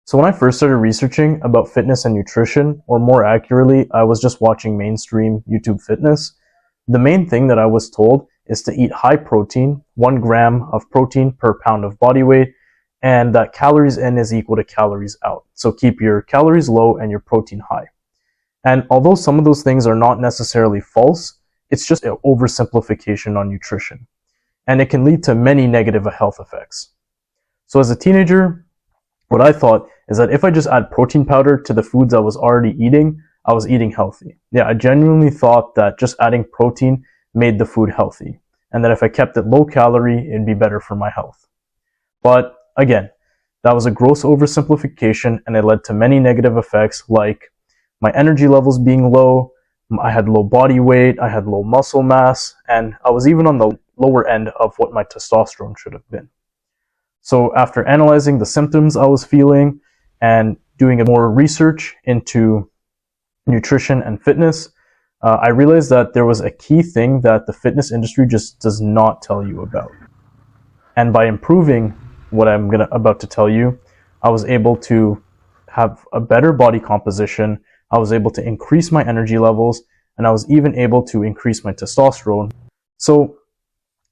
So when I first started researching about fitness and nutrition, or more accurately, I was just watching mainstream YouTube fitness, the main thing that I was told is to eat high protein, 1 gram of protein per pound of body weight, and that calories in is equal to calories out. So keep your calories low and your protein high. And although some of those things are not necessarily false, it's just an oversimplification on nutrition. And it can lead to many negative health effects. So as a teenager, what I thought is that if I just add protein powder to the foods I was already eating, I was eating healthy. Yeah, I genuinely thought that just adding protein made the food healthy, and that if I kept it low calorie, it'd be better for my health. But again, that was a gross oversimplification, and it led to many negative effects like my energy levels being low, I had low body weight, I had low muscle mass, and I was even on the lower end of what my testosterone should have been. So after analyzing the symptoms I was feeling and doing more research into nutrition and fitness, I realized that there was a key thing that the fitness industry just does not tell you about. And by improving what I'm about to tell you, I was able to have a better body composition, I was able to increase my energy levels, and I was even able to increase my testosterone. So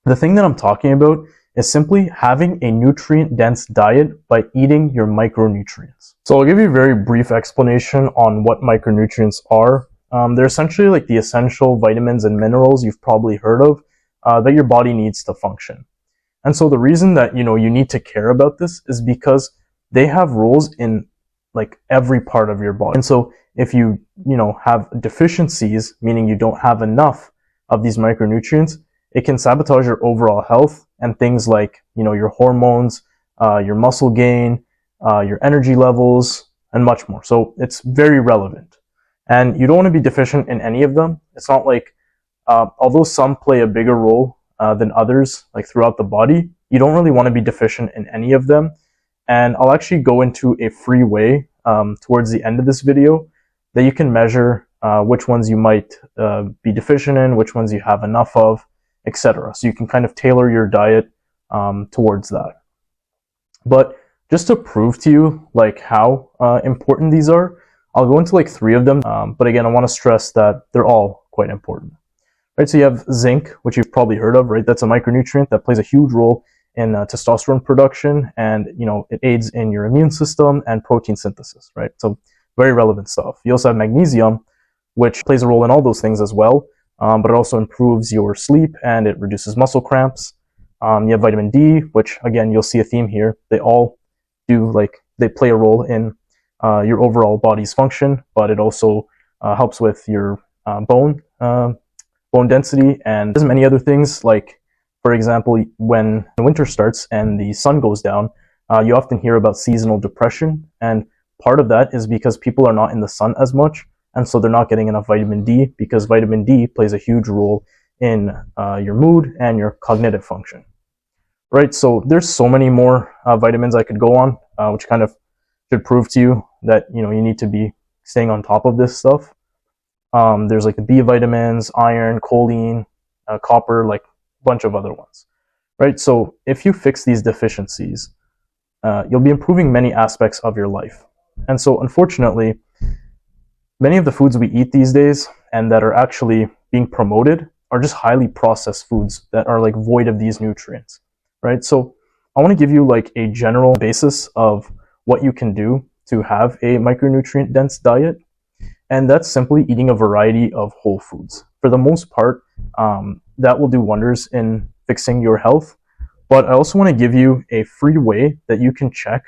the thing that I'm talking about is simply having a nutrient-dense diet by eating your micronutrients. So I'll give you a very brief explanation on what micronutrients are. They're essentially like the essential vitamins and minerals you've probably heard of that your body needs to function. And so the reason that you need to care about this is because they have roles in like every part of your body. And so if you have deficiencies, meaning you don't have enough of these micronutrients, it can sabotage your overall health and things like, your hormones, your muscle gain, your energy levels, and much more. So it's very relevant. And you don't want to be deficient in any of them. It's not like, although some play a bigger role than others, like throughout the body, you don't really want to be deficient in any of them. And I'll actually go into a free way towards the end of this video that you can measure which ones you might be deficient in, which ones you have enough of, etc. So you can kind of tailor your diet towards that. But just to prove to you like how important these are, I'll go into like 3 of them. But again, I want to stress that they're all quite important. Right, so you have zinc, which you've probably heard of, right? That's a micronutrient that plays a huge role in testosterone production, and it aids in your immune system and protein synthesis, right? So very relevant stuff. You also have magnesium, which plays a role in all those things as well, but it also improves your sleep and it reduces muscle cramps. You have vitamin D, which again, you'll see a theme here. They all they play a role in your overall body's function, but it also helps with your bone density, and there's many other things. Like, for example, when the winter starts and the sun goes down, you often hear about seasonal depression, and part of that is because people are not in the sun as much, and so they're not getting enough vitamin D, because vitamin D plays a huge role in your mood and your cognitive function. Right, so there's so many more vitamins I could go on, which kind of should prove to you that you need to be staying on top of this stuff. There's like the B vitamins, iron, choline, copper, like a bunch of other ones. Right, so if you fix these deficiencies, you'll be improving many aspects of your life. And so unfortunately, many of the foods we eat these days and that are actually being promoted are just highly processed foods that are like void of these nutrients. Right, so I want to give you like a general basis of what you can do to have a micronutrient dense diet, and that's simply eating a variety of whole foods. For the most part, that will do wonders in fixing your health, but I also want to give you a free way that you can check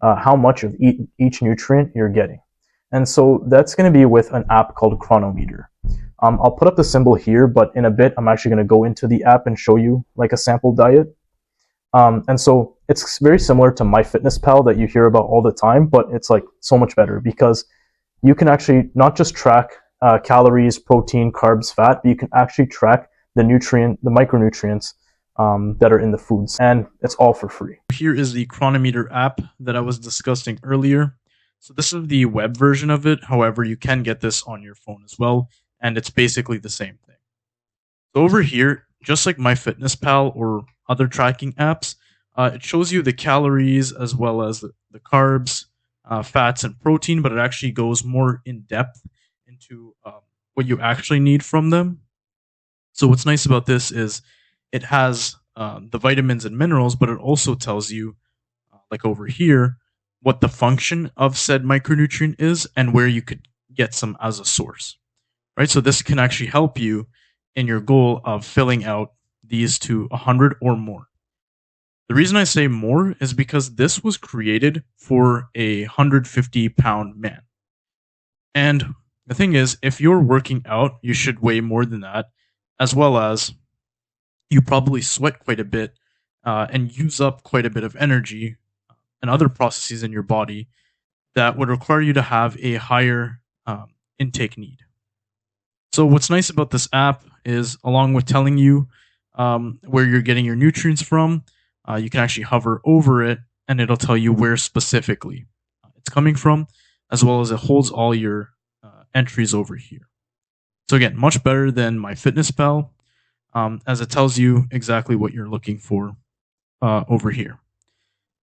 how much of each nutrient you're getting. And so that's going to be with an app called Chronometer. I'll put up the symbol here, but in a bit I'm actually going to go into the app and show you like a sample diet. And so it's very similar to MyFitnessPal that you hear about all the time, but it's like so much better because you can actually not just track calories, protein, carbs, fat, but you can actually track the micronutrients that are in the foods, and it's all for free. Here is the Chronometer app that I was discussing earlier. So this is the web version of it. However, you can get this on your phone as well, and it's basically the same thing. So over here, just like MyFitnessPal or other tracking apps, it shows you the calories as well as the carbs, fats and protein, but it actually goes more in depth into what you actually need from them. So what's nice about this is it has the vitamins and minerals, but it also tells you, like over here, what the function of said micronutrient is and where you could get some as a source. Right. So this can actually help you in your goal of filling out these to 100 or more. The reason I say more is because this was created for a 150-pound man. And the thing is, if you're working out, you should weigh more than that, as well as you probably sweat quite a bit and use up quite a bit of energy and other processes in your body that would require you to have a higher intake need. So, what's nice about this app is, along with telling you where you're getting your nutrients from, you can actually hover over it and it'll tell you where specifically it's coming from, as well as it holds all your entries over here. So, again, much better than MyFitnessPal, as it tells you exactly what you're looking for over here.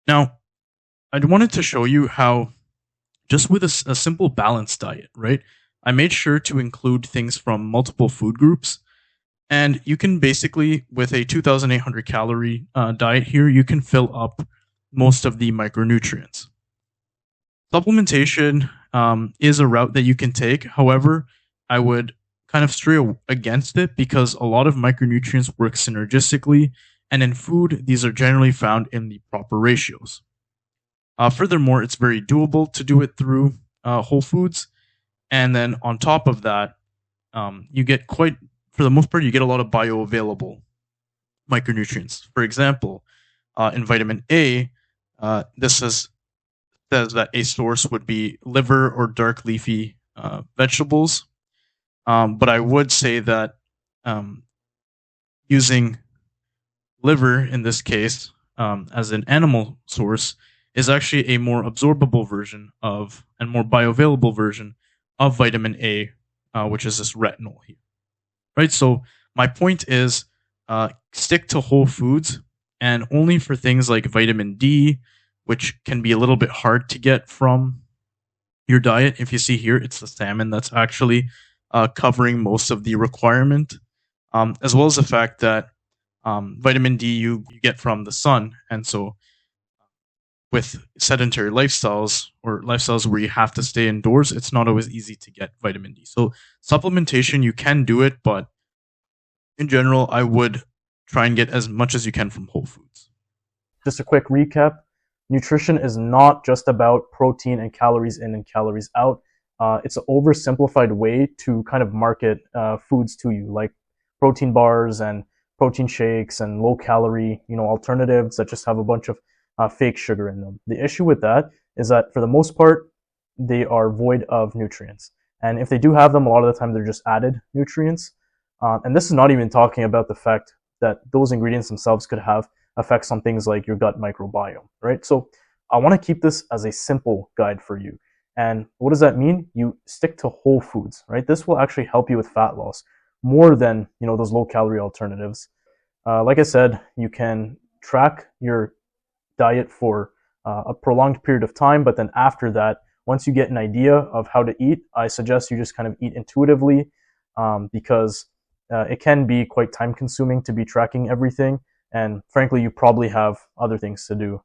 Now, I wanted to show you how, just with a simple balanced diet, right? I made sure to include things from multiple food groups. And you can basically, with a 2,800 calorie diet here, you can fill up most of the micronutrients. Supplementation is a route that you can take. However, I would kind of stray against it because a lot of micronutrients work synergistically. And in food, these are generally found in the proper ratios. Furthermore, it's very doable to do it through whole foods. And then on top of that, you get quite, for the most part, you get a lot of bioavailable micronutrients. For example, in vitamin A, this says that a source would be liver or dark leafy vegetables. But I would say that using liver in this case as an animal source is actually a more absorbable version of and more bioavailable version of vitamin A, which is this retinol here. Right. So my point is, stick to whole foods and only for things like vitamin D, which can be a little bit hard to get from your diet. If you see here, it's the salmon that's actually covering most of the requirement, as well as the fact that vitamin D you get from the sun. And so with sedentary lifestyles or lifestyles where you have to stay indoors, it's not always easy to get vitamin D. So supplementation, you can do it, but in general, I would try and get as much as you can from whole foods. Just a quick recap. Nutrition is not just about protein and calories in and calories out. It's an oversimplified way to kind of market foods to you, like protein bars and protein shakes and low calorie, alternatives that just have a bunch of fake sugar in them. The issue with that is that for the most part, they are void of nutrients. And if they do have them, a lot of the time they're just added nutrients. And this is not even talking about the fact that those ingredients themselves could have effects on things like your gut microbiome, right? So I want to keep this as a simple guide for you. And what does that mean? You stick to whole foods, right? This will actually help you with fat loss more than those low calorie alternatives. Like I said, you can track your diet for a prolonged period of time, but then after that, once you get an idea of how to eat, I suggest you just kind of eat intuitively, because it can be quite time consuming to be tracking everything. And frankly, you probably have other things to do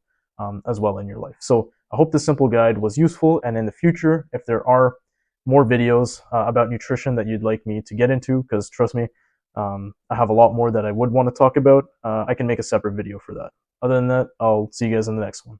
as well in your life. So I hope this simple guide was useful. And in the future, if there are more videos about nutrition that you'd like me to get into, because trust me, I have a lot more that I would want to talk about, I can make a separate video for that. Other than that, I'll see you guys in the next one.